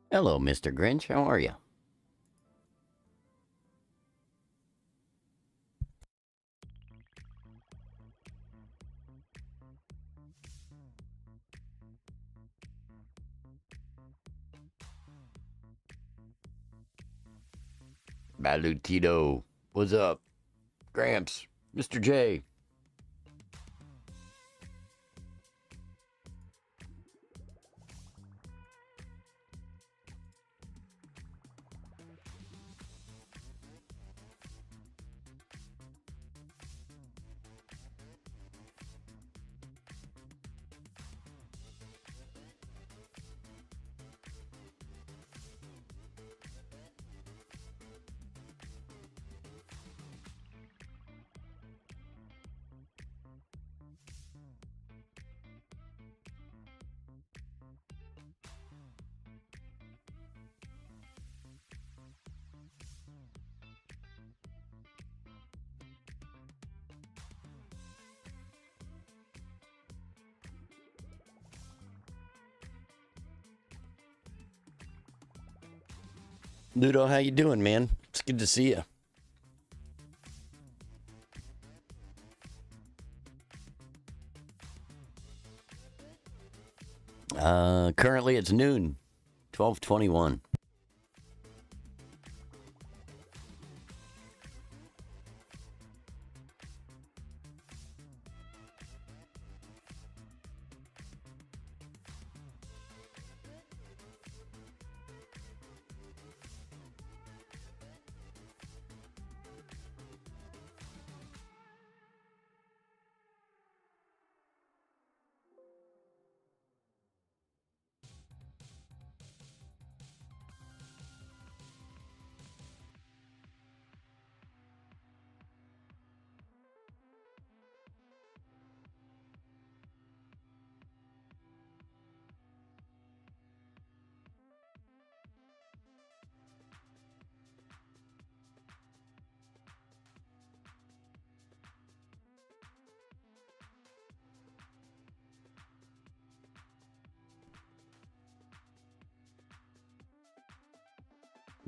Hello, Mr. Grinch. How are you? Balutito. What's up? Gramps. Mr. J. Ludo, how you doing, man? It's good to see you. Currently it's noon, 12:21.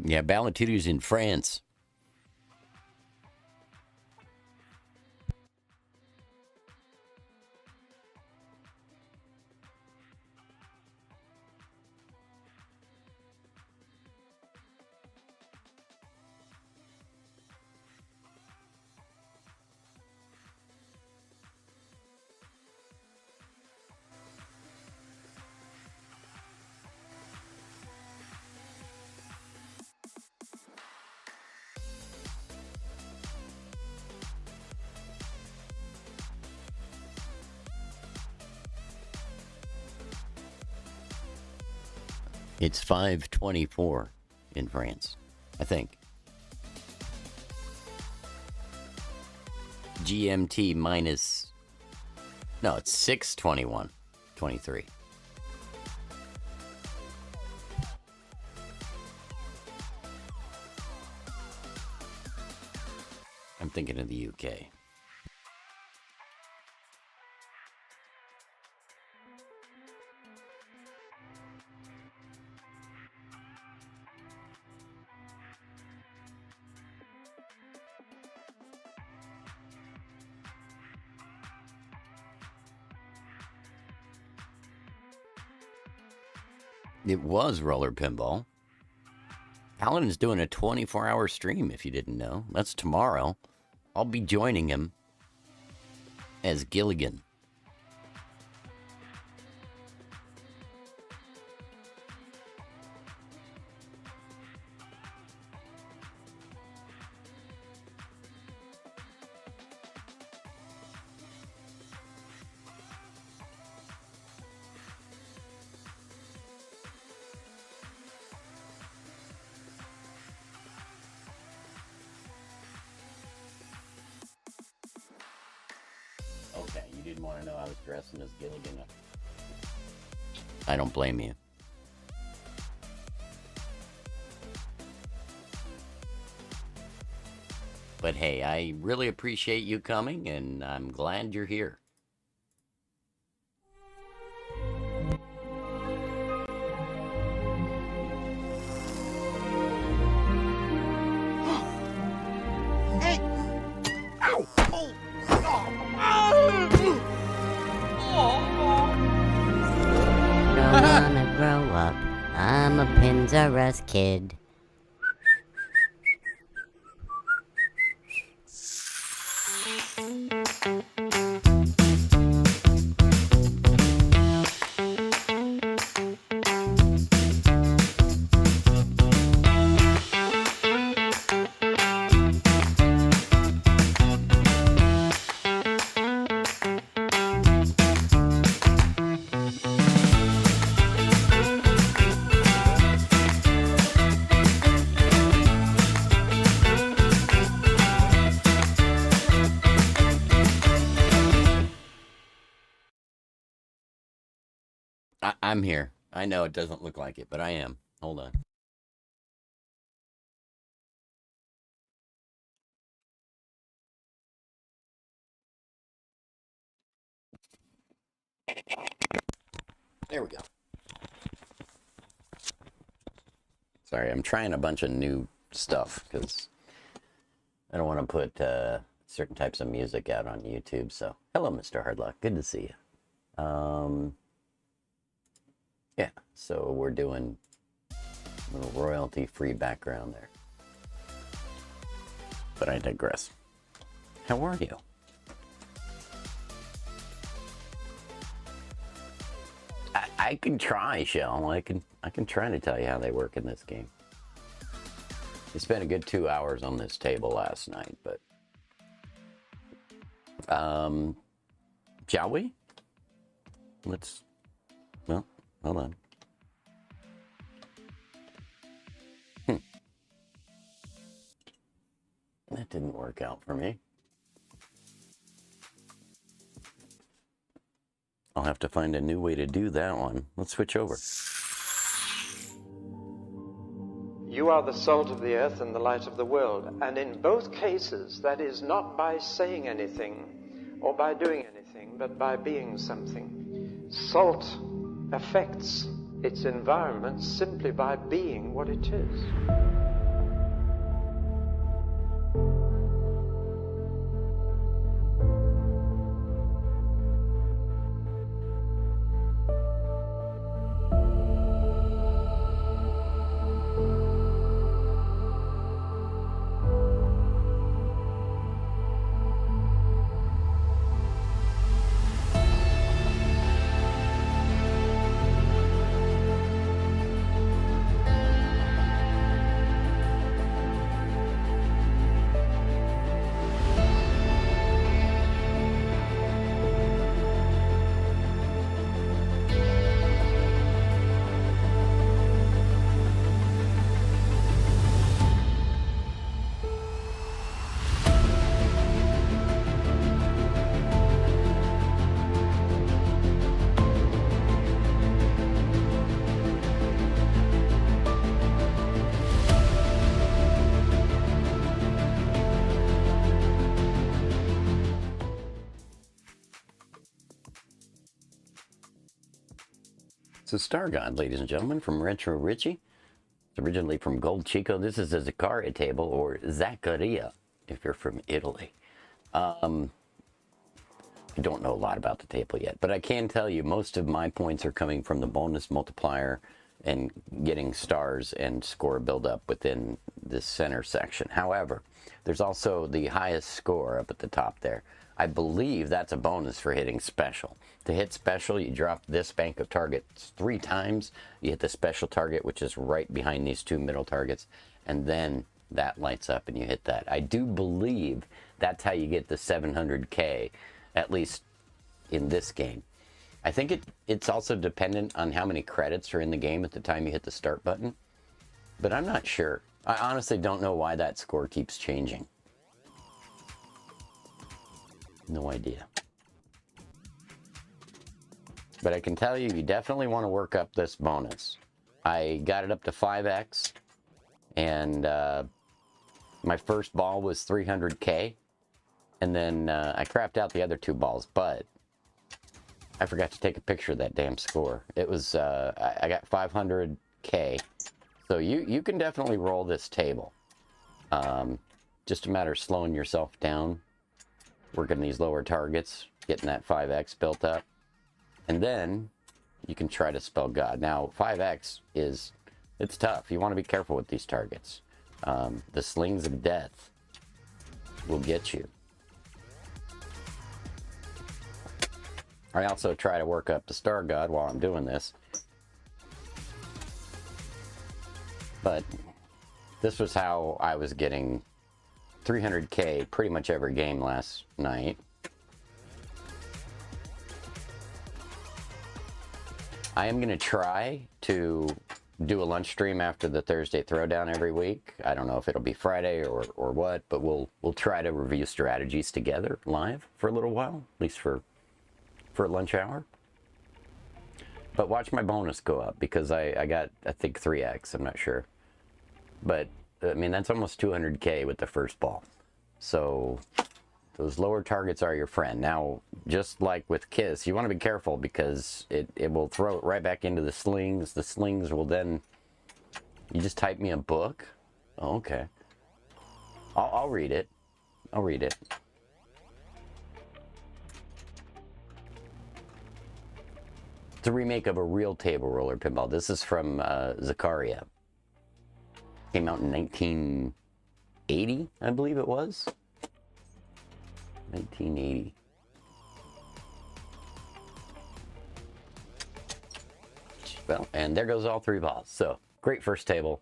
Yeah, Balutito's in France. It's 5:24 in France, I think. GMT minus... No, it's 6:21, 23. I'm thinking of the UK. It was Roller Pinball. Paladin's doing a 24-hour stream, if you didn't know. That's tomorrow. I'll be joining him as Gilligan. Okay, you didn't want to know I was dressing as Gilligan. I don't blame you. But hey, I really appreciate you coming, and I'm glad you're here. Toys R Us kid. I'm here. I know it doesn't look like it, but I am. Hold on. There we go. Sorry, I'm trying a bunch of new stuff because I don't want to put certain types of music out on YouTube. So, hello, Mr. Hardlock. Good to see you. Yeah, so we're doing a little royalty-free background there. But I digress. How are you? I can try, Shell. I can try to tell you how they work in this game. We spent a good 2 hours on this table last night, but shall we? Well, hold on. That didn't work out for me. I'll have to find a new way to do that one. Let's switch over. You are the salt of the earth and the light of the world. And in both cases, that is not by saying anything or by doing anything, but by being something. Salt affects its environment simply by being what it is. So Star God, ladies and gentlemen, from Retro Richie. It's originally from Gold Chico. This is a Zaccaria table, or Zaccaria, if you're from Italy. I don't know a lot about the table yet, but I can tell you most of my points are coming from the bonus multiplier and getting stars and score build-up within this center section. However, there's also the highest score up at the top there. I believe that's a bonus for hitting special. To hit special, you drop this bank of targets 3 times. You hit the special target, which is right behind these 2 middle targets, and then that lights up and you hit that. I do believe that's how you get the 700K, at least in this game. I think it's also dependent on how many credits are in the game at the time you hit the start button, but I'm not sure. I honestly don't know why that score keeps changing. No idea. But I can tell you, you definitely want to work up this bonus. I got it up to 5x, and my first ball was 300K, and then I crapped out the other 2 balls, but I forgot to take a picture of that damn score. It was, I got 500K, so you can definitely roll this table. Just a matter of slowing yourself down, working these lower targets, getting that 5x built up, and then you can try to spell God. Now, 5x is It's tough. You want to be careful with these targets. The slings of death will get you. I also try to work up the Star God while I'm doing this. But this was how I was getting 300k pretty much every game last night. I am going to try to do a lunch stream after the Thursday Throwdown every week. I don't know if it'll be Friday or what, but we'll try to review strategies together live for a little while, at least for a lunch hour. But watch my bonus go up because I got, I think, 3x. I'm not sure. But, I mean, that's almost 200k with the first ball. So those lower targets are your friend. Now, just like with Kiss, you want to be careful because it will throw it right back into the slings. The slings will then... You just type me a book? Oh, okay. I'll read it. I'll read it. It's a remake of a real table roller pinball. This is from Zakaria. Came out in 1980, I believe it was. 1980. Well, and there goes all 3 balls. So, great first table.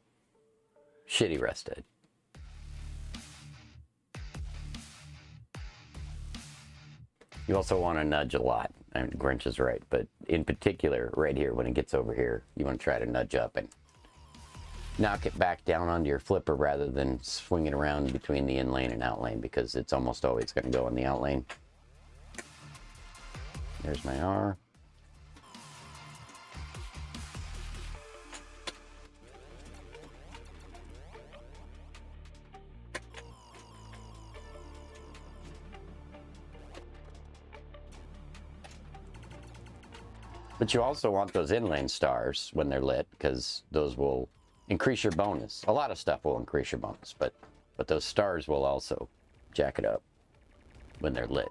Shitty rested. You also want to nudge a lot. And Grinch is right, but in particular, right here, when it gets over here, you want to try to nudge up and knock it back down onto your flipper rather than swing it around between the in lane and out lane, because it's almost always going to go in the out lane. There's my R. But you also want those inlane stars when they're lit, because those will increase your bonus. A lot of stuff will increase your bonus, but those stars will also jack it up when they're lit.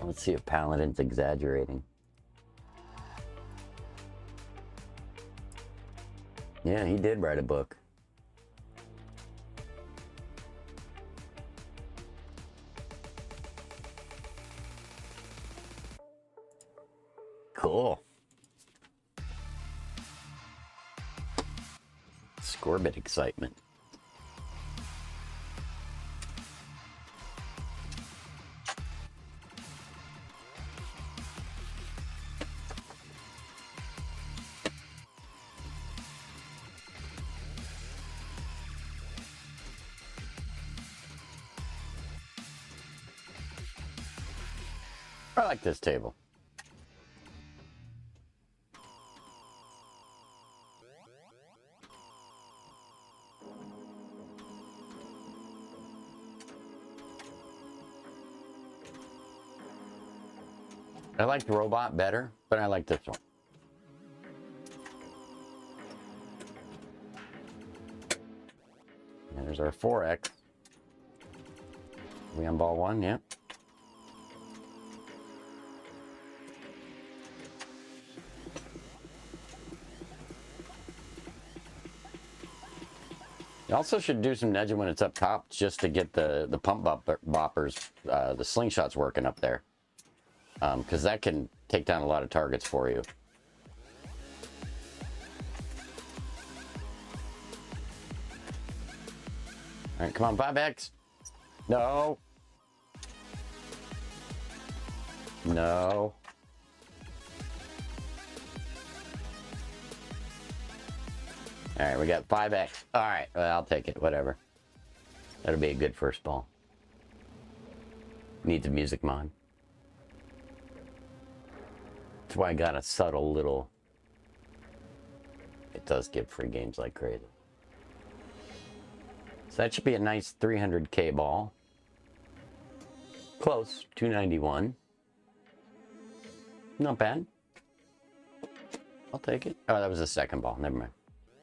Let's see if Paladin's exaggerating. Yeah, he did write a book. Cool. Scorbit excitement. I like this table. I like the robot better, but I like this one. And there's our 4X. We on ball 1, yeah. You also should do some nudging when it's up top, just to get the pump boppers, the slingshots working up there. Because that can take down a lot of targets for you. All right, come on, 5X. No. No. All right, we got 5X. All right, well, I'll take it, whatever. That'll be a good first ball. Needs a music mod. That's why I got a subtle little... It does give free games like crazy. So that should be a nice 300k ball. Close, 291. Not bad. I'll take it. Oh, that was a second ball, never mind.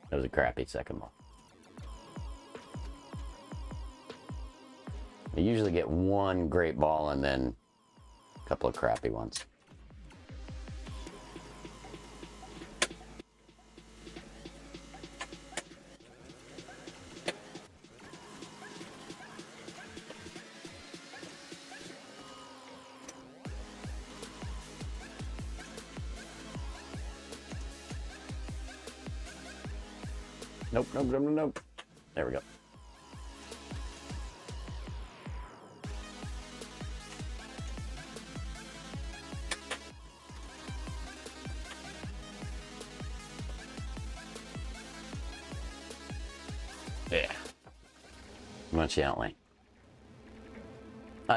That was a crappy second ball. I usually get one great ball and then a couple of crappy ones. Nope, nope, nope, nope. There we go. Yeah. Much outlay.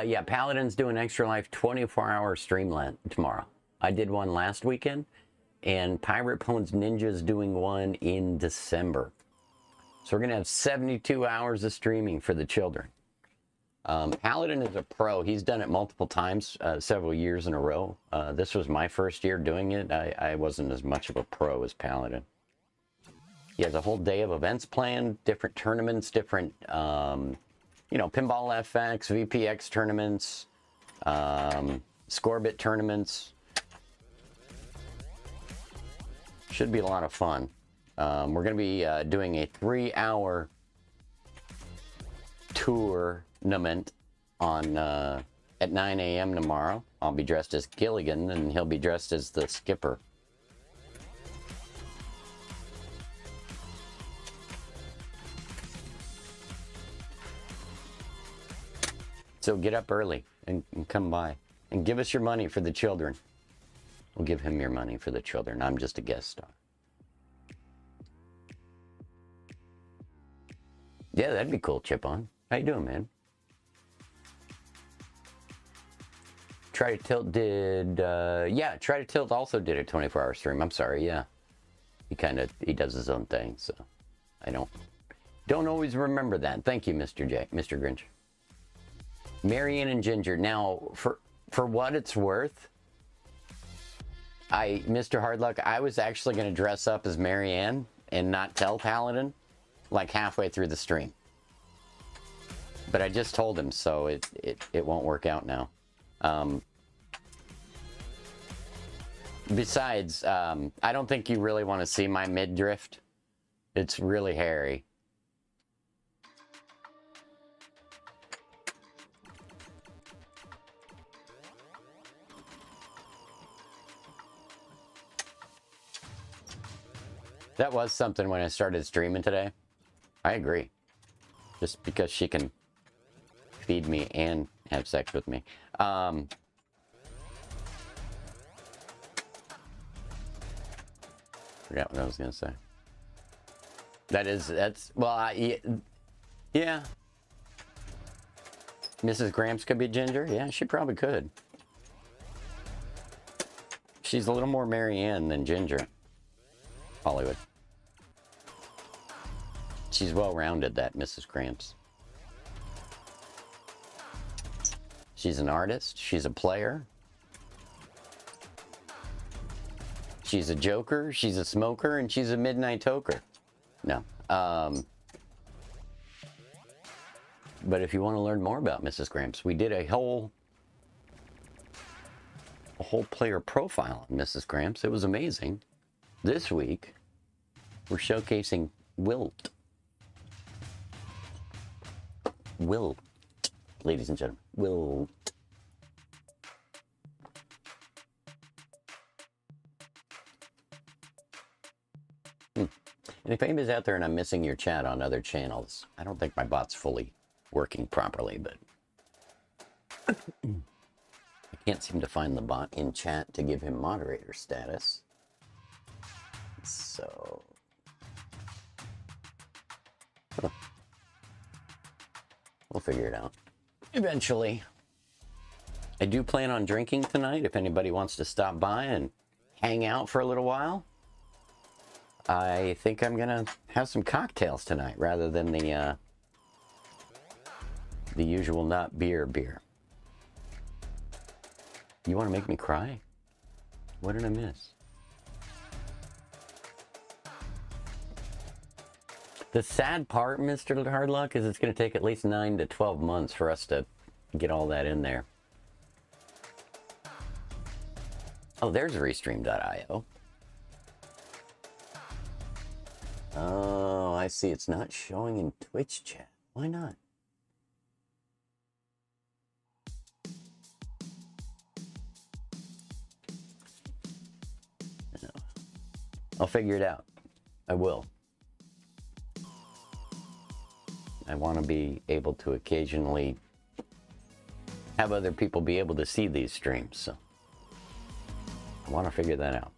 Yeah, Paladin's doing Extra Life 24-hour stream tomorrow. I did one last weekend, and Pirate Pwn's Ninja's doing one in December. So we're going to have 72 hours of streaming for the children. Paladin is a pro. He's done it multiple times, several years in a row. This was my first year doing it. I wasn't as much of a pro as Paladin. He has a whole day of events planned, different tournaments, different, you know, Pinball FX, VPX tournaments, Scorebit tournaments. Should be a lot of fun. We're going to be doing a 3-hour tournament on at 9 a.m. tomorrow. I'll be dressed as Gilligan, and he'll be dressed as the skipper. So get up early and come by and give us your money for the children. We'll give him your money for the children. I'm just a guest star. Yeah, that'd be cool, Chip On. How you doing, man? Try to Tilt did, yeah, Try to Tilt also did a 24-hour stream. I'm sorry, yeah. He does his own thing, so I don't always remember that. Thank you, Mr. Grinch. Marianne and Ginger. Now, for what it's worth, Mr. Hardluck, I was actually going to dress up as Marianne and not tell Paladin, like halfway through the stream. But I just told him, so it won't work out now. Besides, I don't think you really want to see my midriff. It's really hairy. That was something when I started streaming today. I agree. Just because she can feed me and have sex with me. Forgot what I was going to say. Well, yeah. Mrs. Gramps could be Ginger? Yeah, she probably could. She's a little more Marianne than Ginger. Hollywood. She's well-rounded, that Mrs. Gramps. She's an artist. She's a player. She's a joker. She's a smoker. And she's a midnight toker. No. But if you want to learn more about Mrs. Gramps, we did a whole player profile on Mrs. Gramps. It was amazing. This week, we're showcasing Wilt. Wilt, ladies and gentlemen. Wilt. And if anybody's out there and I'm missing your chat on other channels, I don't think my bot's fully working properly, but I can't seem to find the bot in chat to give him moderator status. So, we'll figure it out eventually. I do plan on drinking tonight. If anybody wants to stop by and hang out for a little while, I think I'm gonna have some cocktails tonight rather than the usual not beer. You want to make me cry? What did I miss? The sad part, Mr. Hardluck, is it's going to take at least 9 to 12 months for us to get all that in there. Oh, there's Restream.io. Oh, I see. It's not showing in Twitch chat. Why not? No. I'll figure it out. I will. I want to be able to occasionally have other people be able to see these streams, so I want to figure that out.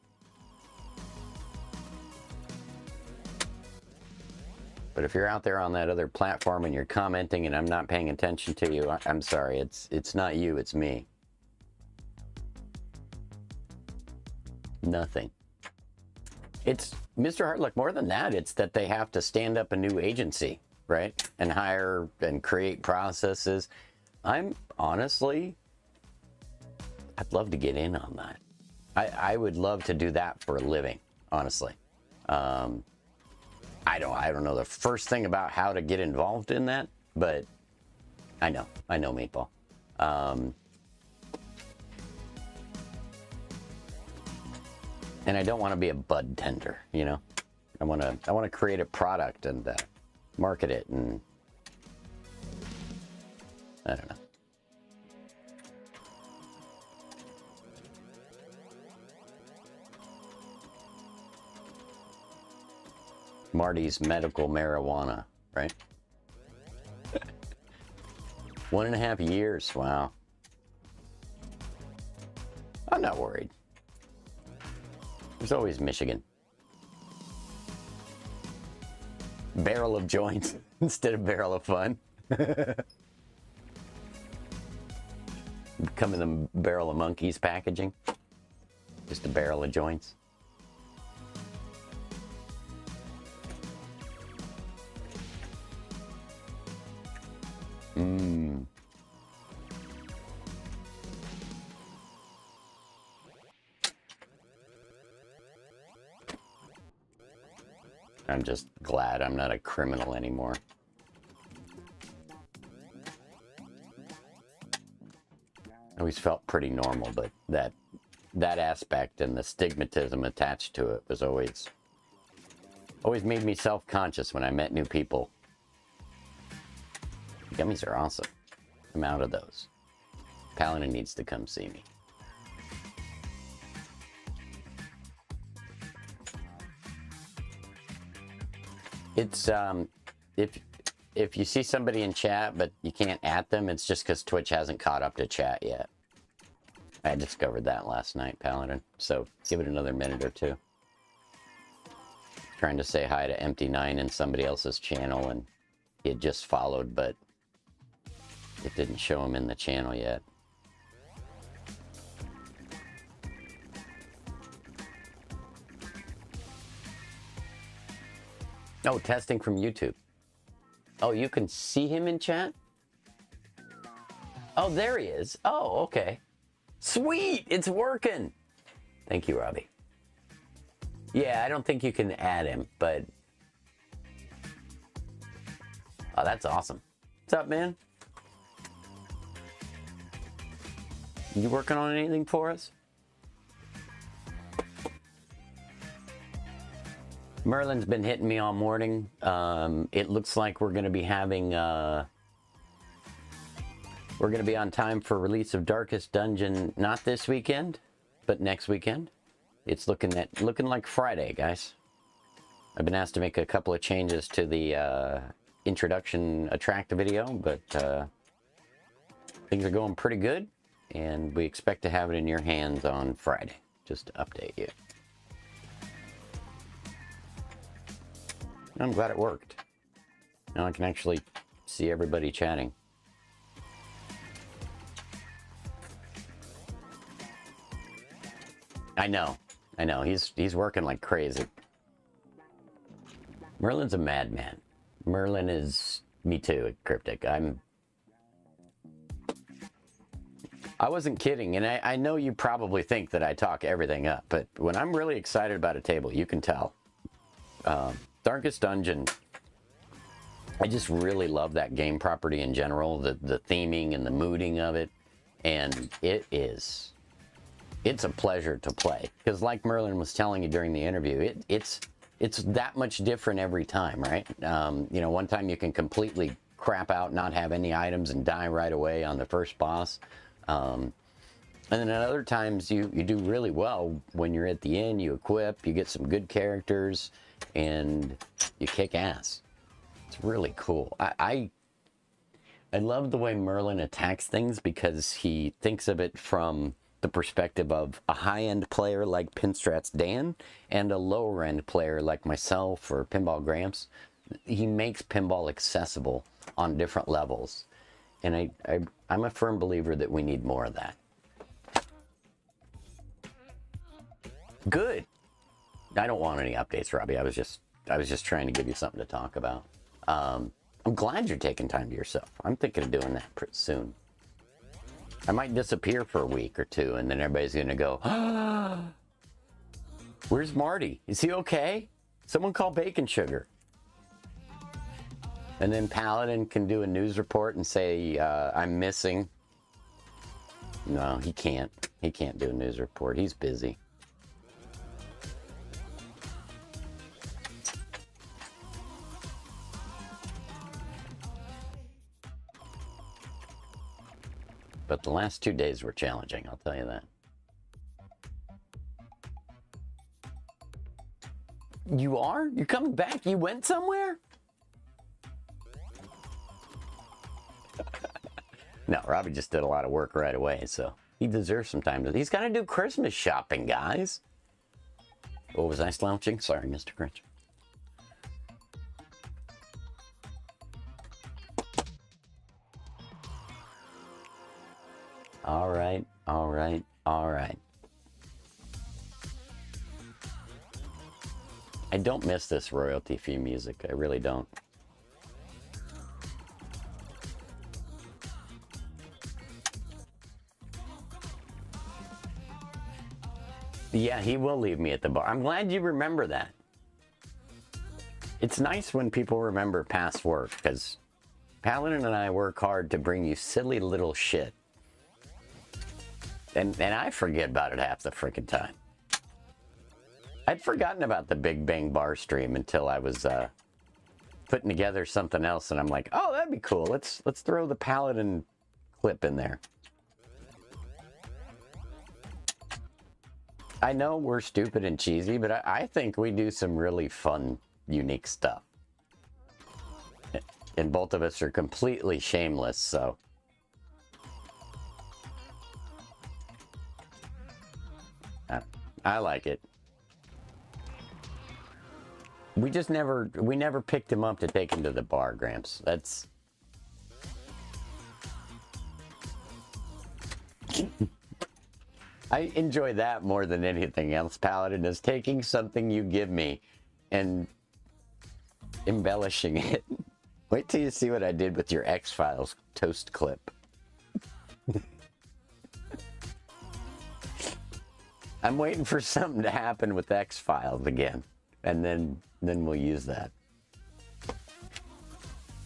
But if you're out there on that other platform and you're commenting and I'm not paying attention to you, I'm sorry. It's not you, it's me. Nothing. It's, Mr. Hartluck, more than that, it's that they have to stand up a new agency, right? And hire and create processes. I'm honestly, I'd love to get in on that. I would love to do that for a living, honestly. I don't know the first thing about how to get involved in that, but I know Meatball. And I don't want to be a bud tender, you know. I want to create a product and market it, and I don't know. Marty's medical marijuana, right? 1.5 years, wow. I'm not worried. There's always Michigan. Barrel of joints instead of barrel of fun. Come in the barrel of monkeys packaging. Just a barrel of joints. I'm just glad I'm not a criminal anymore. I always felt pretty normal, but that aspect and the stigmatism attached to it was always made me self-conscious when I met new people. Gummies are awesome. I'm out of those. Paladin needs to come see me. It's if you see somebody in chat but you can't at them, it's just because Twitch hasn't caught up to chat yet. I discovered that last night, Paladin. So give it another minute or two. Trying to say hi to Empty9 in somebody else's channel, and he had just followed, but it didn't show him in the channel yet. Oh, testing from YouTube. Oh, you can see him in chat? Oh, there he is. Oh, okay. Sweet, it's working. Thank you, Robbie. Yeah, I don't think you can add him, but... Oh, that's awesome. What's up, man? You working on anything for us? Merlin's been hitting me all morning. It looks like we're going to be having... we're going to be on time for release of Darkest Dungeon, not this weekend, but next weekend. It's looking like Friday, guys. I've been asked to make a couple of changes to the introduction attract video, but things are going pretty good, and we expect to have it in your hands on Friday, just to update you. I'm glad it worked. Now I can actually see everybody chatting. I know. He's working like crazy. Merlin's a madman. Merlin is me too, Cryptic. I wasn't kidding, and I know you probably think that I talk everything up, but when I'm really excited about a table, you can tell. Darkest Dungeon I just really love that game property in general, the theming and the mooding of it, and it's a pleasure to play. Because like Merlin was telling you during the interview, it's that much different every time, right? You know, one time you can completely crap out, not have any items, and die right away on the first boss. And then at other times you do really well when you're at the end, you equip, you get some good characters, and you kick ass. It's really cool. I love the way Merlin attacks things because he thinks of it from the perspective of a high-end player like Pinstrat's Dan and a lower-end player like myself or Pinball Gramps. He makes pinball accessible on different levels. And I'm a firm believer that we need more of that. Good. I don't want any updates, Robbie. I was just trying to give you something to talk about. I'm glad you're taking time to yourself. I'm thinking of doing that pretty soon. I might disappear for a week or two, and then everybody's going to go, ah, where's Marty? Is he okay? Someone call Bacon Sugar. And then Paladin can do a news report and say, I'm missing. No, he can't. He can't do a news report. He's busy. But the last 2 days were challenging, I'll tell you that. You are? You're coming back? You went somewhere? No, Robbie just did a lot of work right away, so he deserves some time. He's got to do Christmas shopping, guys. Oh, was I slouching? Sorry, Mr. Crunch. All right, all right, all right. I don't miss this royalty-free music. I really don't. Yeah, he will leave me at the bar. I'm glad you remember that. It's nice when people remember past work, because Paladin and I work hard to bring you silly little shit. And I forget about it half the freaking time. I'd forgotten about the Big Bang Bar stream until I was putting together something else, and I'm like, oh, that'd be cool. Let's throw the Paladin clip in there. I know we're stupid and cheesy, but I think we do some really fun, unique stuff. And both of us are completely shameless, so. I like it. We never picked him up to take him to the bar, Gramps. That's... I enjoy that more than anything else, Paladin, is taking something you give me and embellishing it. Wait till you see what I did with your X-Files toast clip. I'm waiting for something to happen with X-Files again, and then we'll use that.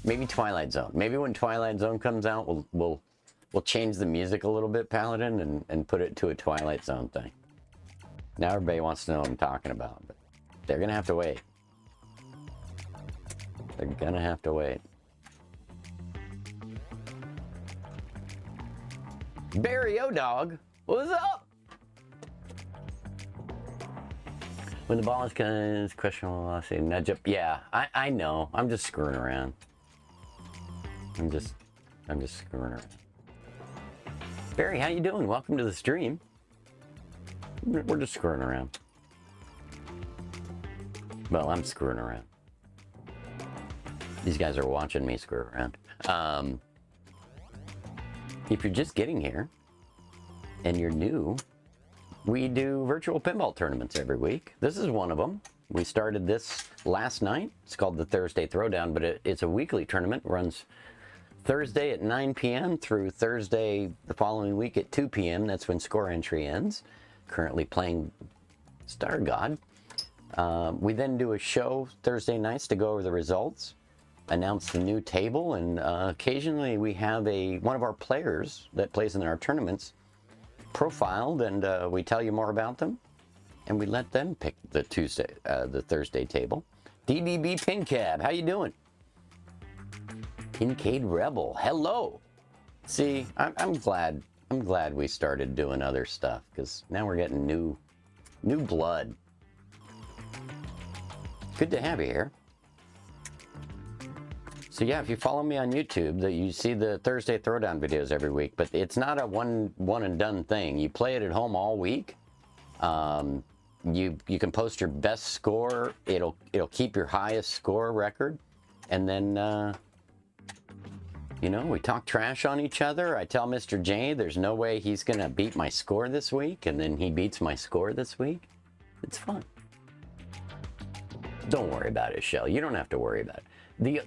Maybe Twilight Zone. Maybe when Twilight Zone comes out, we'll change the music a little bit, Paladin, and put it to a Twilight Zone thing. Now everybody wants to know what I'm talking about, but they're gonna have to wait. They're gonna have to wait. Barry O-Dog, what's up? When the ball is kind of questionable velocity, nudge up. Yeah, I know. I'm just screwing around. I'm just screwing around. Barry, how you doing? Welcome to the stream. We're just screwing around. Well, I'm screwing around. These guys are watching me screw around. If you're just getting here and you're new, we do virtual pinball tournaments every week. This is one of them. We started this last night. It's called the Thursday Throwdown, but it's a weekly tournament. It runs Thursday at 9 p.m. through Thursday the following week at 2 p.m. That's when score entry ends. Currently playing Star God. We then do a show Thursday nights to go over the results. announce the new table, and occasionally we have one of our players that plays in our tournaments profiled, and we tell you more about them, and we let them pick the Thursday table. DDB Pincab, how you doing? Pincade Rebel, hello. See, I'm glad we started doing other stuff, because now we're getting new blood. Good to have you here. So yeah, if you follow me on YouTube, you see the Thursday Throwdown videos every week, but it's not a one and done thing. You play it at home all week. You can post your best score. It'll keep your highest score record, and then you know, we talk trash on each other. I tell Mr. J there's no way he's gonna beat my score this week, and then he beats my score this week. It's fun. Don't worry about it, Shell. You don't have to worry about it.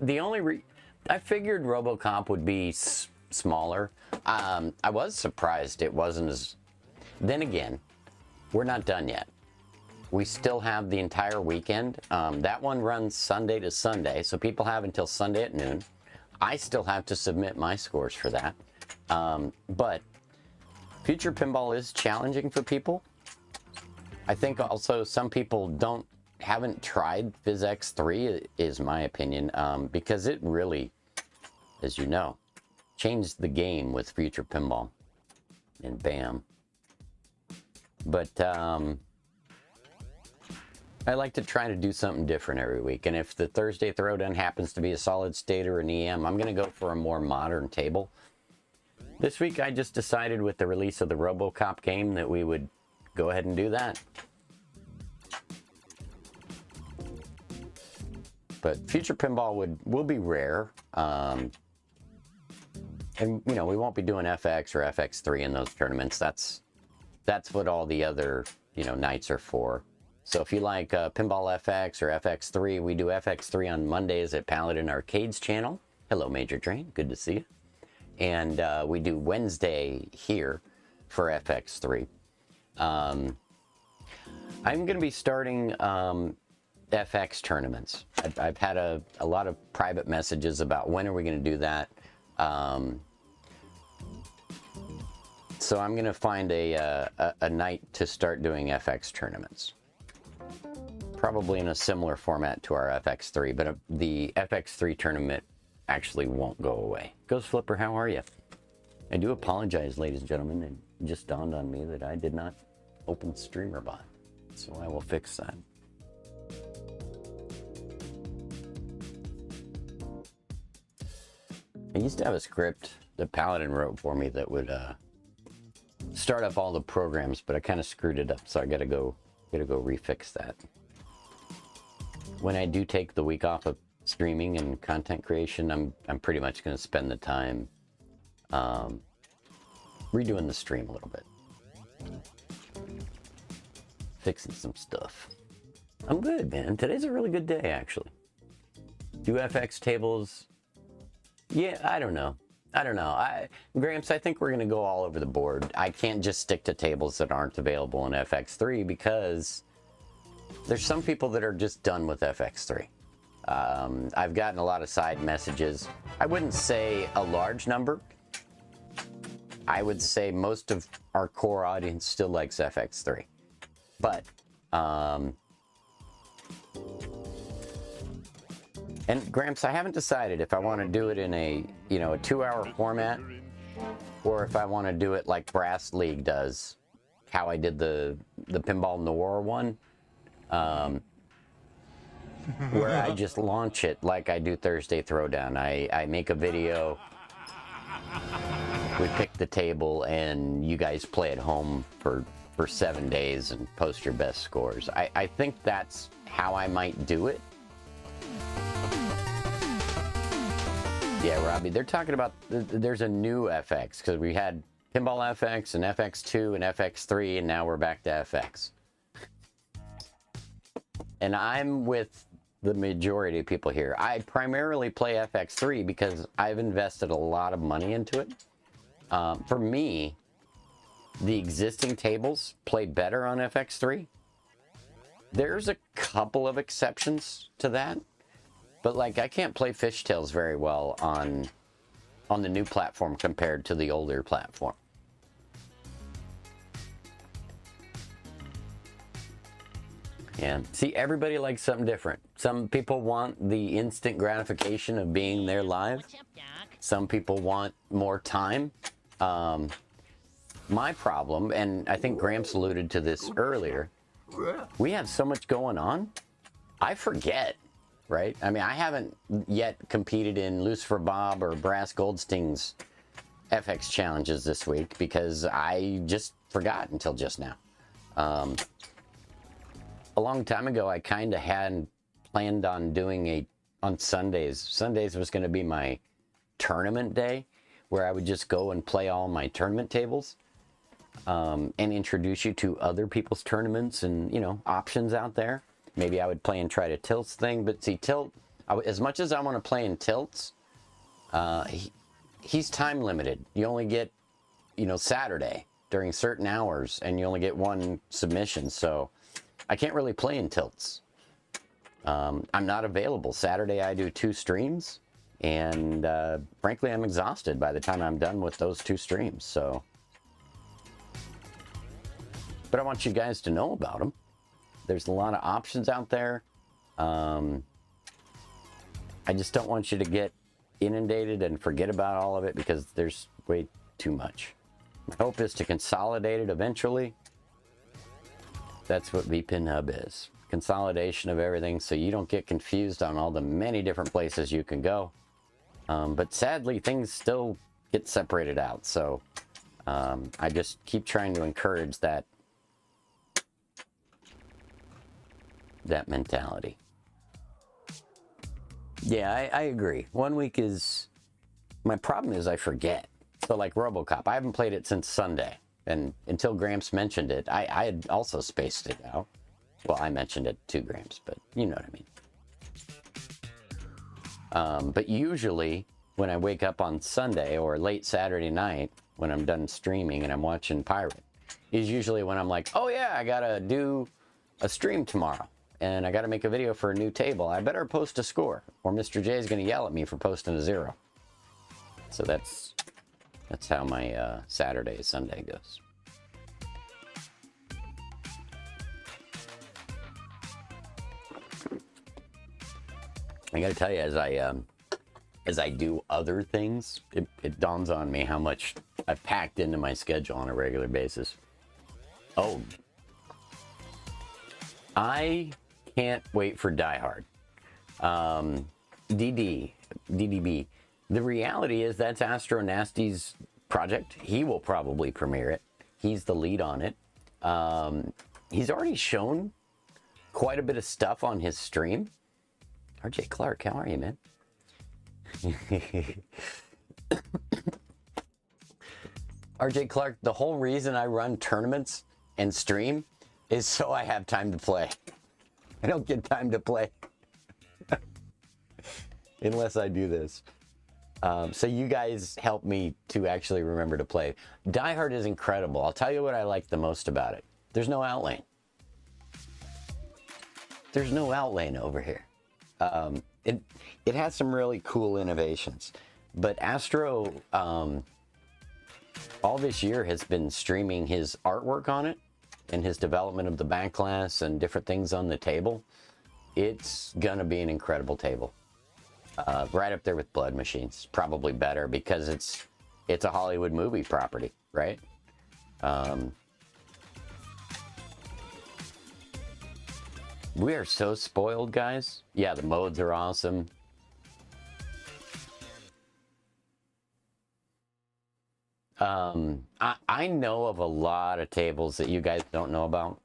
The only I figured RoboCop would be smaller. I was surprised it wasn't as. Then again, we're not done yet. We still have the entire weekend. That one runs Sunday to Sunday, so people have until Sunday at noon. I still have to submit my scores for that. But Future Pinball is challenging for people. I think also some people haven't tried PhysX 3, is my opinion, because it really, as you know, changed the game with Future Pinball. And bam. But I like to try to do something different every week, and if the Thursday Throwdown happens to be a solid state or an EM, I'm going to go for a more modern table. This week I just decided with the release of the RoboCop game that we would go ahead and do that. But Future Pinball will be rare, and you know, we won't be doing FX or FX3 in those tournaments. That's what all the other, you know, nights are for. So if you like Pinball FX or FX3, we do FX3 on Mondays at Paladin Arcades channel. Hello, Major Drain. Good to see you. And we do Wednesday here for FX3. I'm going to be starting FX tournaments. I've had a lot of private messages about when are we going to do that. So I'm going to find a night to start doing FX tournaments. Probably in a similar format to our FX3, but the FX3 tournament actually won't go away. Ghost Flipper, how are you? I do apologize, ladies and gentlemen. It just dawned on me that I did not open StreamerBot, so I will fix that. I used to have a script that Paladin wrote for me that would start up all the programs, but I kind of screwed it up, so I gotta go refix that. When I do take the week off of streaming and content creation, I'm pretty much going to spend the time redoing the stream a little bit, fixing some stuff. I'm good, man. Today's a really good day, actually. Do FX tables? Yeah, I don't know. Gramps, I think we're going to go all over the board. I can't just stick to tables that aren't available in FX3 because there's some people that are just done with FX3. I've gotten a lot of side messages. I wouldn't say a large number. I would say most of our core audience still likes FX3. But, and Gramps, I haven't decided if I want to do it in a 2-hour format, or if I want to do it like Brass League does, how I did the Pinball Noir one. Where I just launch it like I do Thursday Throwdown. I make a video, we pick the table, and you guys play at home for 7 days and post your best scores. I think that's how I might do it. Yeah, Robbie, they're talking about there's a new FX, because we had Pinball FX and FX2 and FX3, and now we're back to FX. And I'm with the majority of people here. I primarily play FX3 because I've invested a lot of money into it. For me, the existing tables play better on FX3. There's a couple of exceptions to that. But like, I can't play Fishtails very well on the new platform compared to the older platform. Yeah, see, everybody likes something different. Some people want the instant gratification of being there live. Some people want more time. My problem, and I think Gramps alluded to this earlier, we have so much going on, I forget, right? I mean, I haven't yet competed in Lucifer Bob or Brass Goldsting's FX challenges this week because I just forgot until just now. A long time ago, I kind of had planned on doing on Sundays. Sundays was going to be my tournament day where I would just go and play all my tournament tables and introduce you to other people's tournaments and, you know, options out there. Maybe I would play and try to Tilts thing, but see, Tilt, as much as I want to play in Tilts, he's time limited. You only get, you know, Saturday during certain hours and you only get one submission. So I can't really play in Tilts. I'm not available. Saturday I do 2 streams, and frankly, I'm exhausted by the time I'm done with those 2 streams. So, but I want you guys to know about them. There's a lot of options out there. I just don't want you to get inundated and forget about all of it because there's way too much. My hope is to consolidate it eventually. That's what VPN Hub is. Consolidation of everything so you don't get confused on all the many different places you can go. But sadly, things still get separated out. So I just keep trying to encourage that mentality. Yeah, I agree. 1 week is... My problem is I forget. So like RoboCop, I haven't played it since Sunday. And until Gramps mentioned it, I had also spaced it out. Well, I mentioned it to Gramps, but you know what I mean. But usually, when I wake up on Sunday or late Saturday night, when I'm done streaming and I'm watching Pirate, is usually when I'm like, oh yeah, I gotta do a stream tomorrow. And I gotta make a video for a new table. I better post a score, or Mr. J is gonna yell at me for posting a 0. So that's how my Saturday, Sunday goes. I gotta tell you, as I do other things, it dawns on me how much I've packed into my schedule on a regular basis. Oh, I can't wait for Die Hard. DDB. The reality is that's Astro Nasty's project. He will probably premiere it. He's the lead on it. He's already shown quite a bit of stuff on his stream. RJ Clark, how are you, man? RJ Clark, the whole reason I run tournaments and stream is so I have time to play. I don't get time to play unless I do this. So you guys help me to actually remember to play. Die Hard is incredible. I'll tell you what I like the most about it. There's no outlane. There's no outlane over here. It has some really cool innovations. But Astro, all this year has been streaming his artwork on it and his development of the backlash and different things on the table. It's gonna be an incredible table. Right up there with Blood Machines. Probably better because it's a Hollywood movie property, right? We are so spoiled, guys. Yeah, the modes are awesome. I know of a lot of tables that you guys don't know about.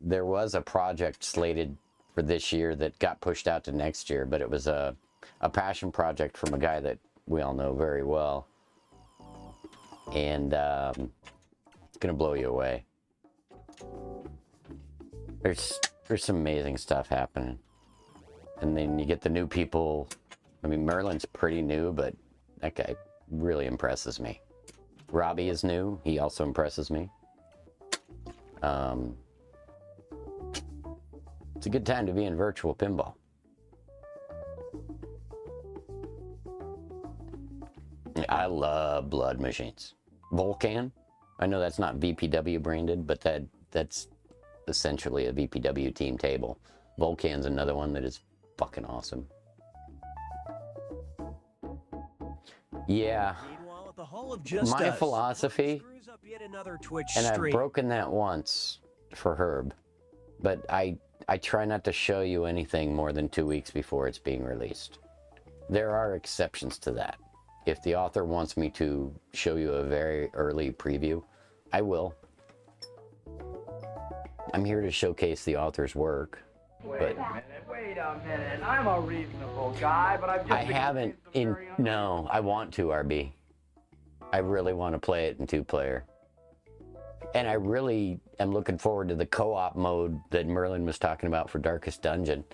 There was a project slated for this year that got pushed out to next year, but it was a passion project from a guy that we all know very well. And it's gonna blow you away. There's some amazing stuff happening. And then you get the new people. I mean, Merlin's pretty new, but that guy really impresses me. Robbie is new. He also impresses me. It's a good time to be in virtual pinball. I love blood machines. Volcan, I know that's not VPW branded, but that's essentially a VPW team table. Volcan's another one that is fucking awesome. Yeah. The Hall of Justice. My philosophy, and I've broken that once for Herb, but I try not to show you anything more than 2 weeks before it's being released. There are exceptions to that. If the author wants me to show you a very early preview, I will. I'm here to showcase the author's work. Wait a minute. I'm a reasonable guy, but I've just... I haven't in... No, I want to, RB. I really want to play it in 2-player. And I really am looking forward to the co-op mode that Merlin was talking about for Darkest Dungeon.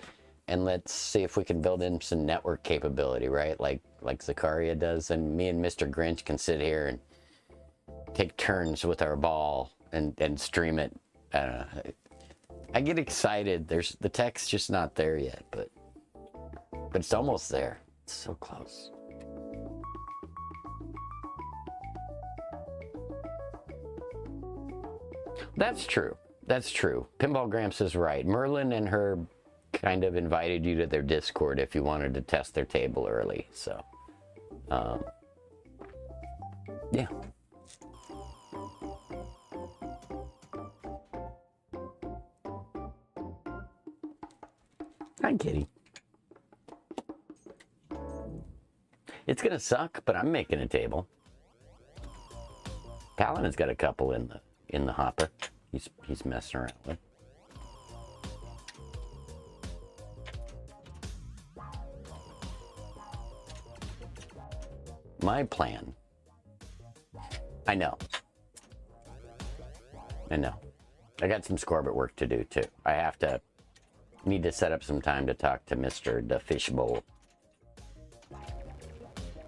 And let's see if we can build in some network capability, right? Like Zakaria does. And me and Mr. Grinch can sit here and take turns with our ball and stream it. I don't know. I get excited. The tech's just not there yet, but it's almost there. It's so close. That's true. That's true. Pinball Gramps is right. Merlin and Herb kind of invited you to their Discord if you wanted to test their table early. So, yeah. Hi, kitty. It's gonna suck, but I'm making a table. Paladin's got a couple in the hopper. He's messing around with. My plan. I know. I got some Scorbit work to do too. Need to set up some time to talk to Mr. the Fishbowl.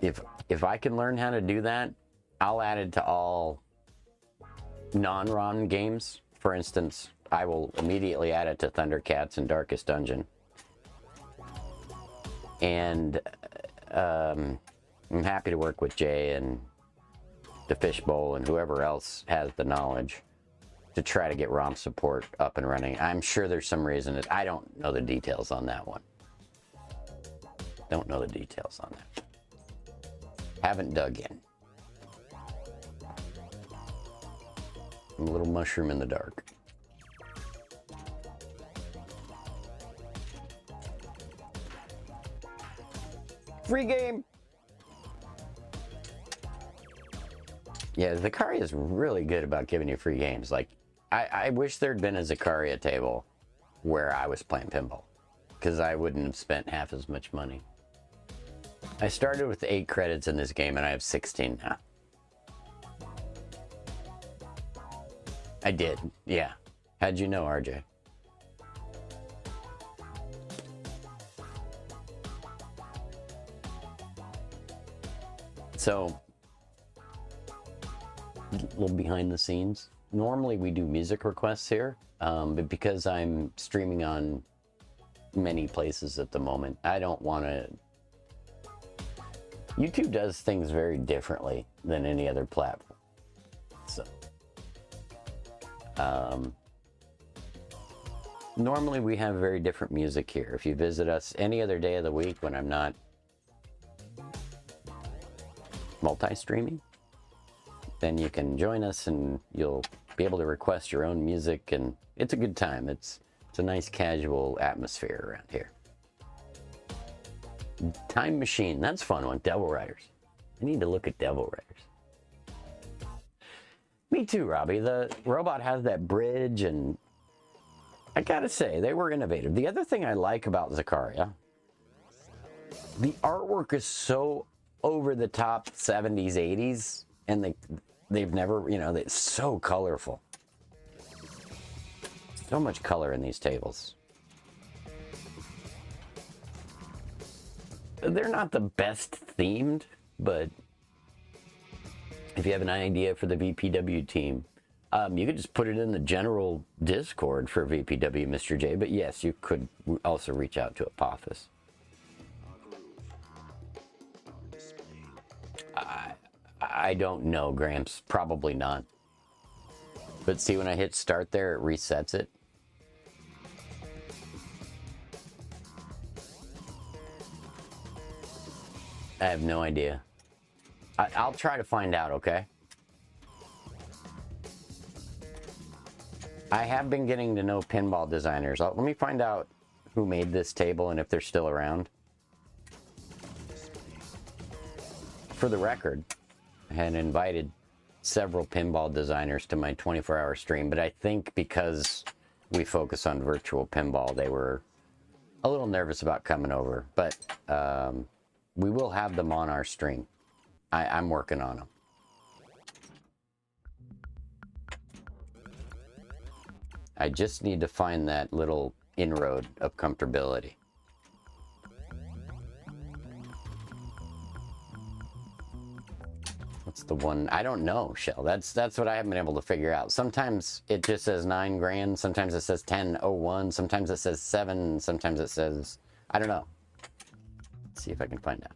If I can learn how to do that, I'll add it to all non-ROM games. For instance, I will immediately add it to Thundercats and Darkest Dungeon. And I'm happy to work with Jay and the Fishbowl and whoever else has the knowledge to try to get ROM support up and running. I'm sure there's some reason that I don't know the details on that one. Don't know the details on that. Haven't dug in. I'm a little mushroom in the dark. Free game! Yeah, Zakaria is really good about giving you free games. Like, I wish there'd been a Zakaria table where I was playing pinball, because I wouldn't have spent half as much money. I started with 8 credits in this game, and I have 16 now. I did, yeah. How'd you know, RJ? So, a little behind the scenes. Normally we do music requests here, but because I'm streaming on many places at the moment, I don't want to... YouTube does things very differently than any other platform. So, normally we have very different music here. If you visit us any other day of the week when I'm not multi-streaming, then you can join us and you'll be able to request your own music, and it's a good time. It's a nice casual atmosphere around here. Time Machine, that's a fun one. Devil Riders. I need to look at Devil Riders. Me too, Robbie. The robot has that bridge, and I gotta say, they were innovative. The other thing I like about Zakaria, the artwork is so over the top 70s, 80s, and they've never, it's so colorful. So much color in these tables. They're not the best themed, but if you have an idea for the VPW team, you could just put it in the general Discord for VPW, Mr. J. But yes, you could also reach out to Apophis. I don't know, Gramps. Probably not. But see, when I hit start there, it resets it. I have no idea. I'll try to find out, okay? I have been getting to know pinball designers. Let me find out who made this table and if they're still around. For the record, I had invited several pinball designers to my 24-hour stream, but I think because we focus on virtual pinball, they were a little nervous about coming over. But we will have them on our stream. I'm working on them. I just need to find that little inroad of comfortability. What's the one? I don't know, Shell. That's what I haven't been able to figure out. Sometimes it just says 9 grand. Sometimes it says 1001. Sometimes it says 7. Sometimes it says, I don't know. Let's see if I can find out.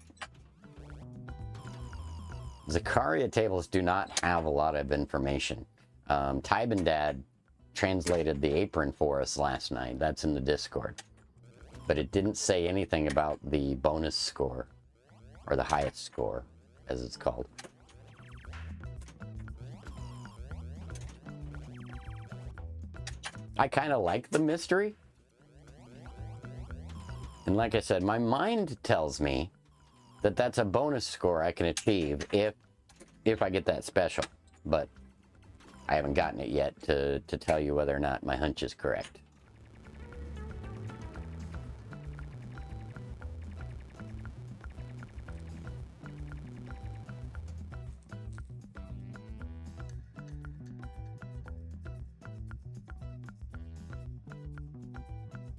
Zakaria tables do not have a lot of information. Tybe Dad translated the apron for us last night. That's in the Discord. But it didn't say anything about the bonus score, or the highest score, as it's called. I kind of like the mystery. And like I said, my mind tells me that that's a bonus score I can achieve if I get that special. But I haven't gotten it yet to tell you whether or not my hunch is correct.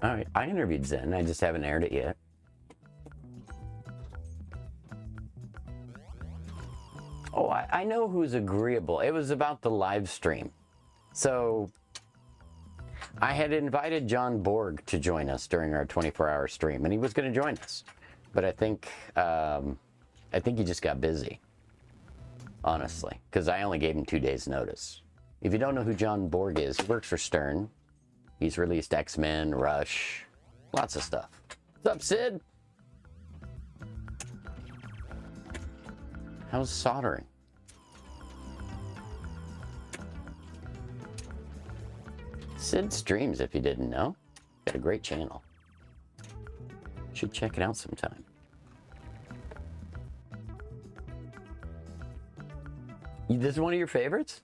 All right, I interviewed Zen. I just haven't aired it yet. Oh, I know who's agreeable. It was about the live stream. So I had invited John Borg to join us during our 24-hour stream, and he was going to join us. But I think he just got busy, honestly, because I only gave him 2 days' notice. If you don't know who John Borg is, he works for Stern. He's released X-Men, Rush, lots of stuff. What's up, Sid? How's soldering? Sid streams, if you didn't know. Got a great channel. Should check it out sometime. This is one of your favorites?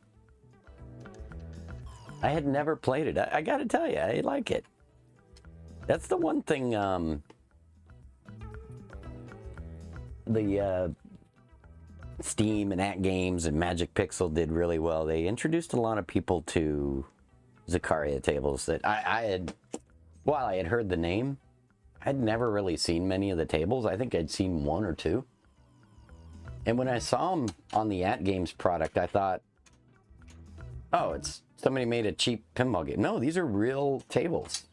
I had never played it. I gotta tell you, I like it. That's the one thing the Steam and At Games and Magic Pixel did really well. They introduced a lot of people to Zakaria tables that I had, while I had heard the name, I'd never really seen many of the tables. I think I'd seen 1 or 2. And when I saw them on the At Games product, I thought, oh, it's somebody made a cheap pinball game. No, these are real tables.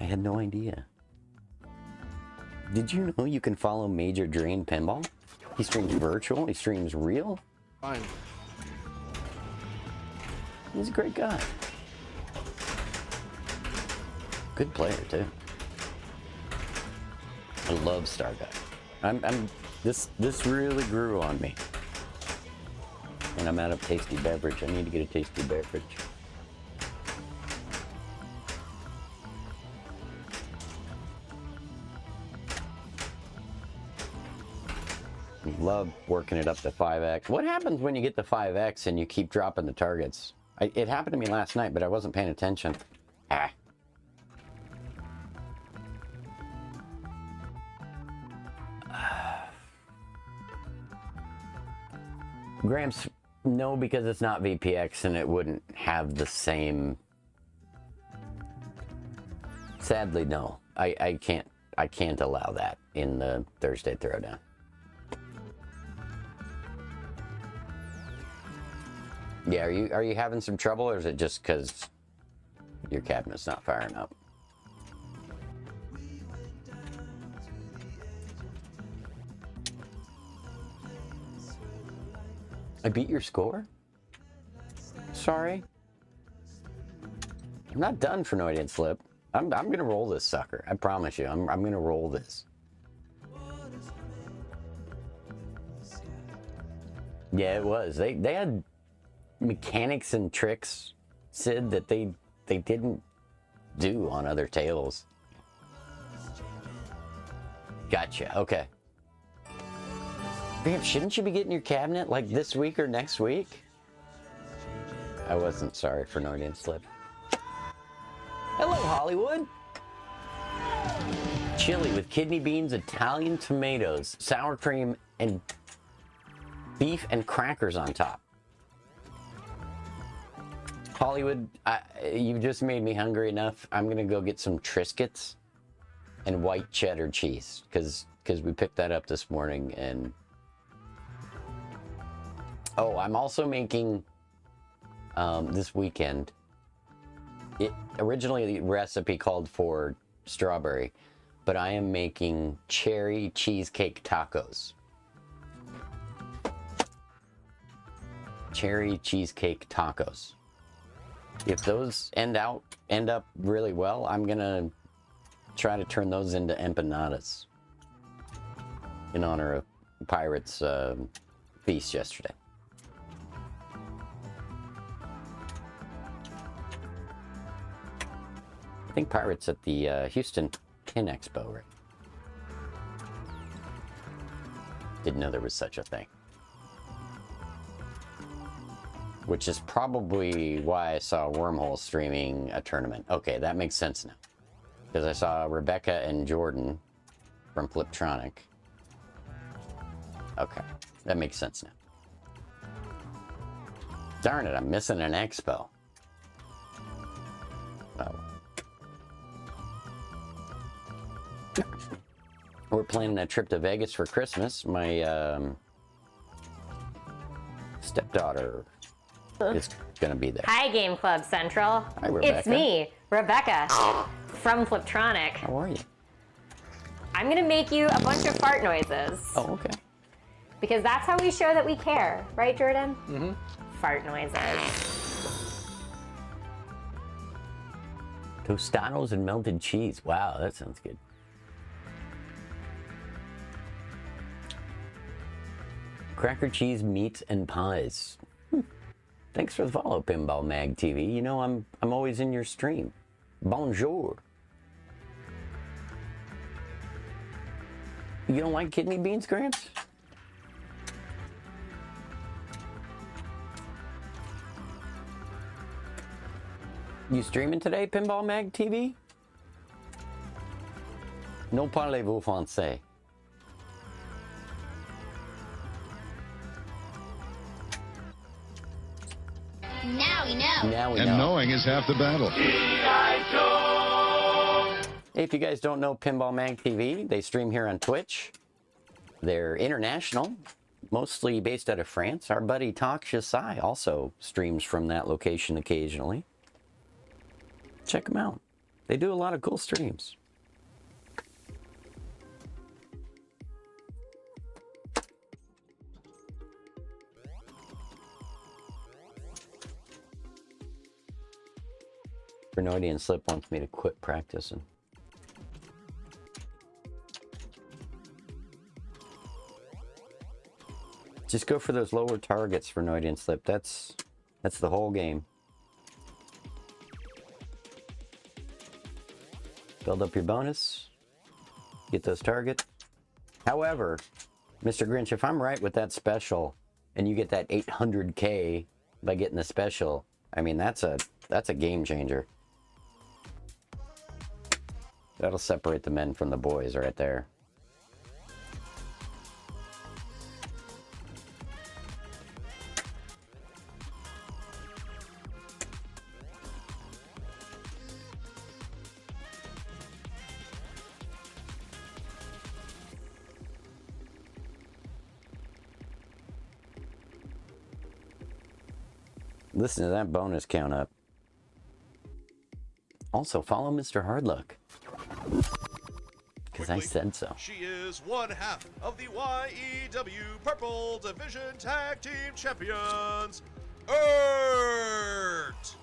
I had no idea. Did you know you can follow Major Drain Pinball? He streams virtual, he streams real. Fine. He's a great guy. Good player too. I love Star Guy. This really grew on me. And I'm out of tasty beverage. I need to get a tasty beverage. Love working it up to 5x. What happens when you get the 5x and you keep dropping the targets? It happened to me last night, but I wasn't paying attention. Gramps, no, because it's not VPX and it wouldn't have the same. Sadly, no. I can't allow that in the Thursday Throwdown. Yeah, are you having some trouble, or is it just because your cabinet's not firing up? I beat your score? Sorry. I'm not done for Freudian slip. I'm gonna roll this sucker. I promise you. I'm gonna roll this. Yeah, it was. They had mechanics and tricks, Sid, that they didn't do on other tables. Gotcha. Okay. Damn, shouldn't you be getting your cabinet like this week or next week? I wasn't sorry for Freudian slip. Hello, Hollywood. Chili with kidney beans, Italian tomatoes, sour cream, and beef and crackers on top. Hollywood, you just made me hungry enough. I'm gonna go get some Triscuits and white cheddar cheese because we picked that up this morning. And oh, I'm also making this weekend. Originally the recipe called for strawberry, but I am making cherry cheesecake tacos. Cherry cheesecake tacos. If those end up really well, I'm gonna try to turn those into empanadas in honor of Pirates' feast yesterday. I think Pirates at the Houston Pin Expo, right? Didn't know there was such a thing. Which is probably why I saw Wormhole streaming a tournament. Okay, that makes sense now. Because I saw Rebecca and Jordan from Fliptronic. Okay, that makes sense now. Darn it, I'm missing an expo. Oh. We're planning a trip to Vegas for Christmas. My stepdaughter is gonna be there. Hi, Game Club Central. Hi, Rebecca. It's me, Rebecca, from Fliptronic. How are you? I'm gonna make you a bunch of fart noises. Oh, okay. Because that's how we show that we care, right, Jordan? Mm-hmm. Fart noises. Tostados and melted cheese. Wow, that sounds good. Cracker cheese, meats, and pies. Thanks for the follow, Pinball Mag TV. You know I'm always in your stream. Bonjour. You don't like kidney beans, Gramps? You streaming today, Pinball Mag TV? Non parlez-vous français? Now we know. Now we know. And knowing is half the battle. If you guys don't know Pinball Mag TV, they stream here on Twitch. They're international, mostly based out of France. Our buddy Tak Shasai also streams from that location occasionally. Check them out. They do a lot of cool streams. Bernardian Slip wants me to quit practicing. Just go for those lower targets for Freudian Slip. That's the whole game. Build up your bonus. Get those targets. However, Mr. Grinch, if I'm right with that special, and you get that 800K by getting the special, I mean that's a game changer. That'll separate the men from the boys right there. Listen to that bonus count up. Also, follow Mr. Hardluck, because I said so. She is one half of the YEW Purple Division Tag Team Champions, Ert.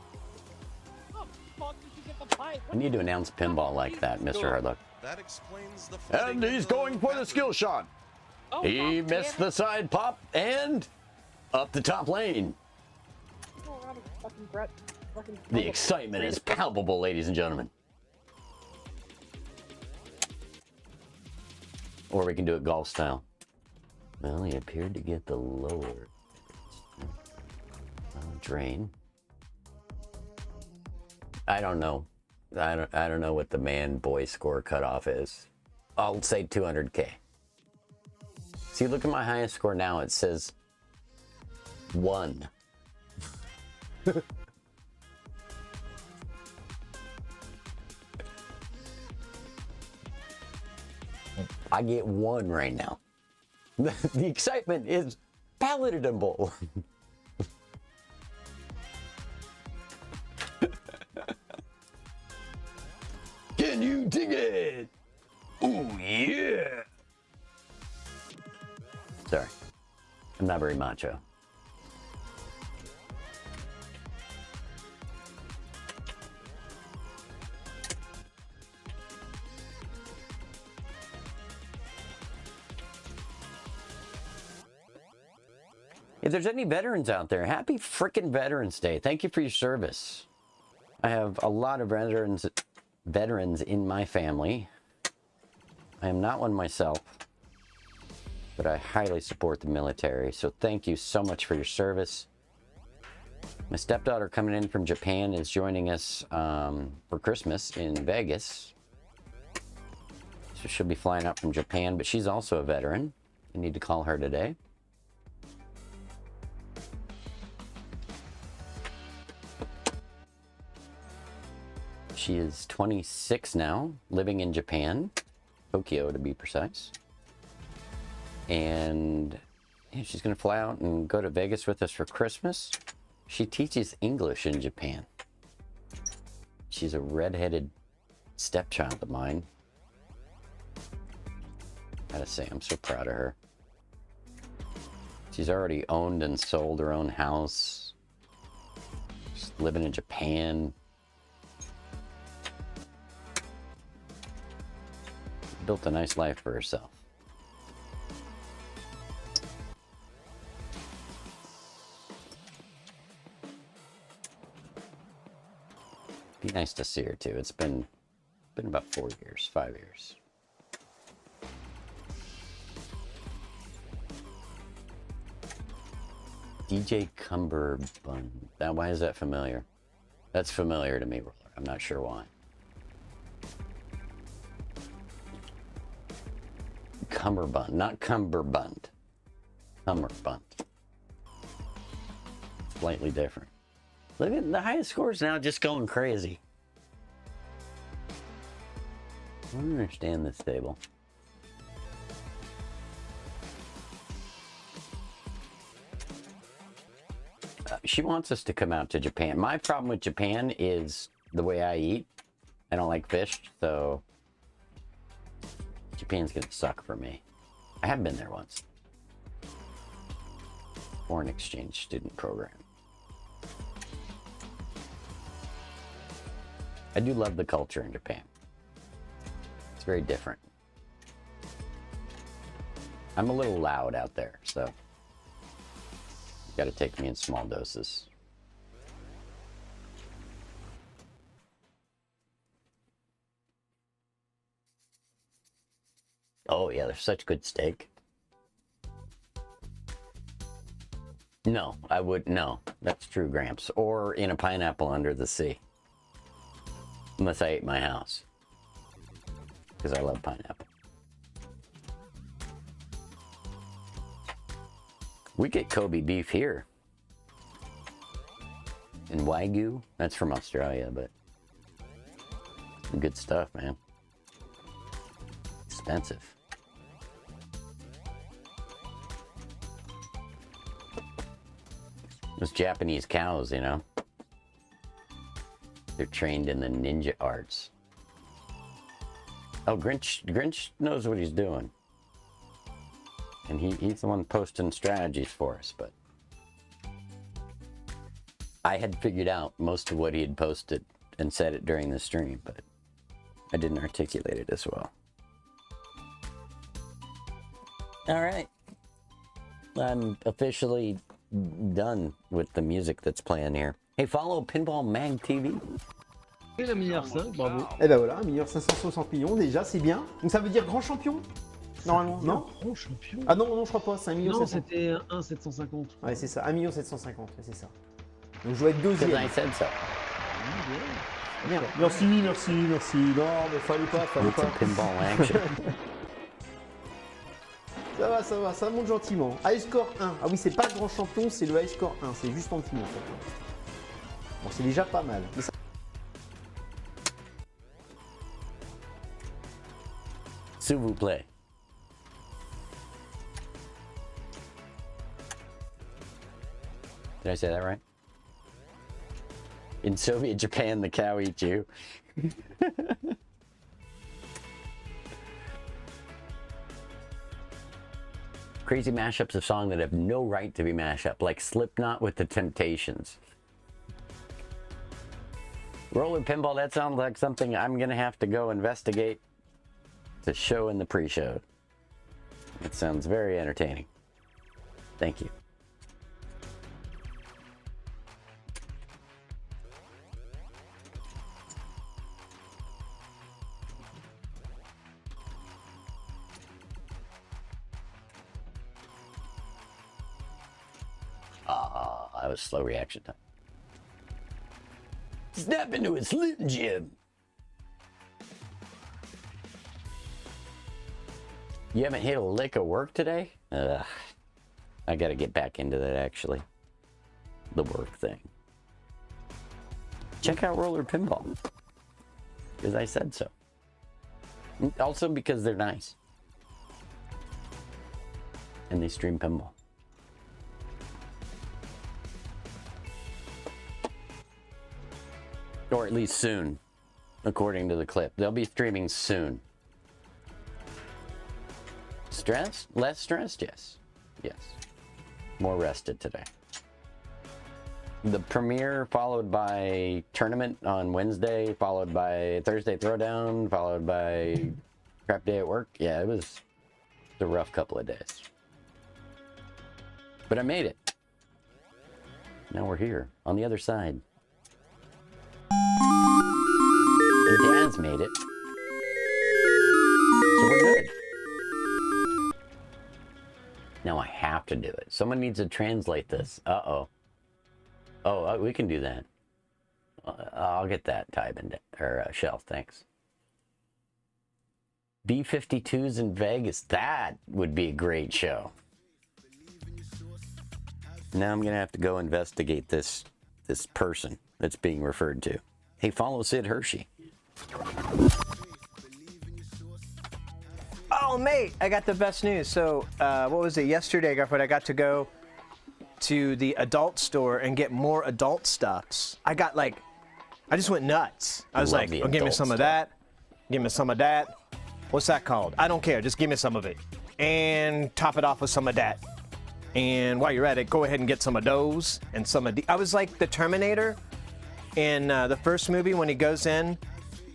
We need to announce pinball like that, Mr. Hardluck. That explains the And he's going for the skill shot. He missed the side pop and up the top lane. The excitement is palpable, ladies and gentlemen. Or we can do it golf style. Well, he appeared to get the lower drain. I don't know. I don't know what the man-boy score cutoff is. I'll say 200K. See, look at my highest score now. It says 1. I get 1 right now. The excitement is palatable. Can you dig it? Oh yeah. Sorry, I'm not very macho. If there's any veterans out there, happy frickin' Veterans Day. Thank you for your service. I have a lot of veterans in my family. I am not one myself, but I highly support the military. So thank you so much for your service. My stepdaughter coming in from Japan is joining us for Christmas in Vegas. So she'll be flying up from Japan, but she's also a veteran. I need to call her today. She is 26 now, living in Japan, Tokyo to be precise. And yeah, she's going to fly out and go to Vegas with us for Christmas. She teaches English in Japan. She's a redheaded stepchild of mine. Gotta say, I'm so proud of her. She's already owned and sold her own house. She's living in Japan. Built a nice life for herself. Be nice to see her too. It's been about 4 years, 5 years. DJ Cumberbund. Now, why is that familiar? That's familiar to me, Roller. I'm not sure why. Cumberbund, not Cumberbund. Cumberbund. Slightly different. Look at the highest scores now, just going crazy. I don't understand this table. She wants us to come out to Japan. My problem with Japan is the way I eat. I don't like fish, so Japan's gonna suck for me. I have been there once. Foreign exchange student program. I do love the culture in Japan. It's very different. I'm a little loud out there, so you gotta take me in small doses. Oh yeah, there's such good steak. No, I would, no. That's true, Gramps. Or in a pineapple under the sea. Unless I ate my house. Because I love pineapple. We get Kobe beef here. And Wagyu, that's from Australia, but good stuff, man. Expensive. Those Japanese cows, you know. They're trained in the ninja arts Oh, Grinch knows what he's doing. And he's the one posting strategies for us, but I had figured out most of what he had posted and said it during the stream, but I didn't articulate it as well. All right. I'm officially done with the music that's playing here. Hey, follow Pinball Mag TV. Et la meilleure 5, bravo. Et ben voilà, un meilleur 560 millions déjà, c'est bien. Donc ça veut dire grand champion normalement, non? Grand champion. Ah non, non, je crois pas, c'est 1 million. Non, c'était 1,750. Ouais, c'est ça, 1 750 000, c'est ça. Donc je dois être deuxième. I said so. Merde. Merci. Non, mais fallait pas. It's a pinball action. Ça va, ça monte gentiment. High score 1. Ah oui, c'est pas le grand champion, c'est le high score 1. C'est juste en dessous en fait. Bon, c'est déjà pas mal. Mais ça... S'il vous plaît. Did I say that right? In Soviet Japan, the cow eats you. Crazy mashups of songs that have no right to be mashed up, like Slipknot with the Temptations. Roller Pinball, that sounds like something I'm gonna have to go investigate to show in the pre-show. It sounds very entertaining. Thank you. That was slow reaction time. Snap into a Slim Jim. You haven't hit a lick of work today? I gotta get back into that actually. The work thing. Check out Roller Pinball. Because I said so. Also because they're nice. And they stream pinball. Or at least soon, according to the clip. They'll be streaming soon. Stressed? Less stressed? Yes. Yes. More rested today. The premiere followed by tournament on Wednesday, followed by Thursday throwdown, followed by crap day at work. Yeah, it was a rough couple of days. But I made it. Now we're here, on the other side. And Dad's made it. So we're good. Now I have to do it. Someone needs to translate this. Uh-oh. Oh, we can do that. I'll get that, Tybin, or Shelf, thanks. B-52s in Vegas. That would be a great show. Now I'm going to have to go investigate this person that's being referred to. Hey, follow Sid Hershey. Oh, mate, I got the best news. So, what was it? Yesterday, I got to go to the adult store and get more adult stuffs. I just went nuts. I was like, oh, give me some of that. Give me some of that. What's that called? I don't care. Just give me some of it. And top it off with some of that. And while you're at it, go ahead and get some of those and some of the... I was like the Terminator in the first movie when he goes in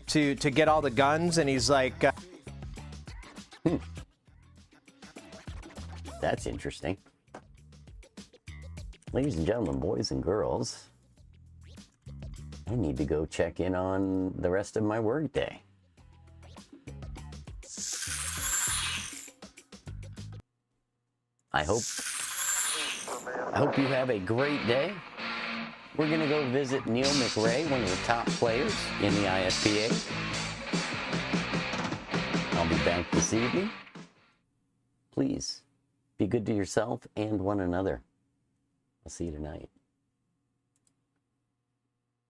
to get all the guns and he's like... That's interesting. Ladies and gentlemen, boys and girls, I need to go check in on the rest of my work day. I hope you have a great day. We're gonna go visit Neil McRae, one of the top players in the ISPA. I'll be back this evening. Please be good to yourself and one another. I'll see you tonight.